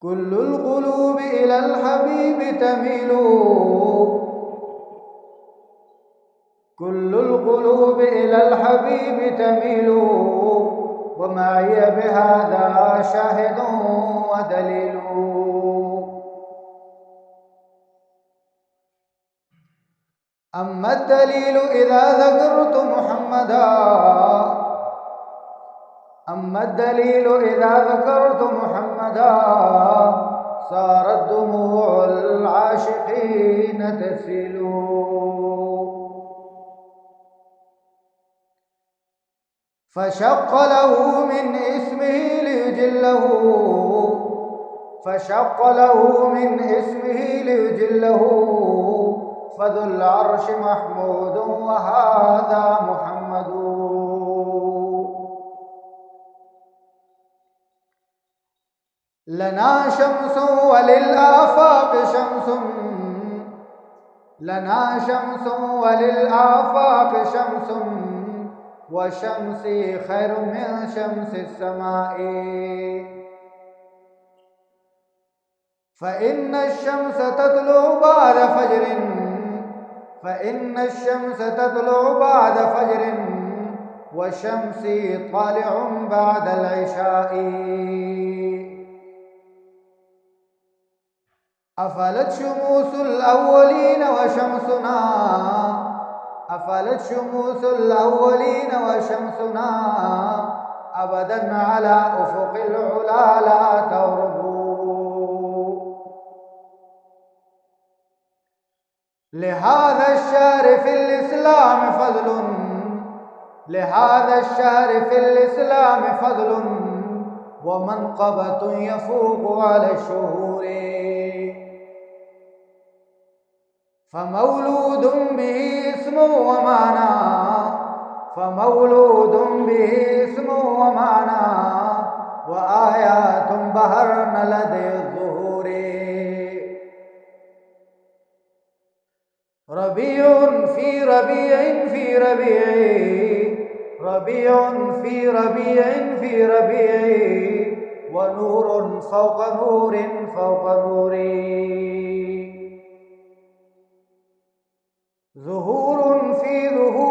كل القلوب إلى الحبيب تميل، كل القلوب إلى الحبيب تميل، ومعي بهذا شاهد ودليل. أما الدليل إذا ذكرت محمدا، أما الدليل إذا ذكرت محمدا، صارت دموع العاشقين تسيل. فشق له من اسمه ليجله، فشق له من اسمه ليجله، فذو العرش محمود وهذا محمد. لنا شمس وللآفاق شمس، لنا شمس وللآفاق شمس، وشمسي خير من شمس السماء. فإن الشمس تطلع بعد فجر، فإن الشمس تطلع بعد فجر، وشمسي طالع بعد العشاء. أفلت شموس الأولين وشمسنا، أفلت شموس الأولين وشمسنا، أبدا على أفق العلا لا تغرب. لهذا الشهر في الإسلام فضل، لهذا الشهر في الإسلام فضل، ومنقبة يفوق على الشهور. فمولود به اسم ومعنى، فمولود به اسم ومعنى، وآيات بهرن لدي الظهور. ربيع في ربيع في ربيع، ربيع في ربيع في ربيع، ونور فوق نور فوق نور. ظهور في ظهور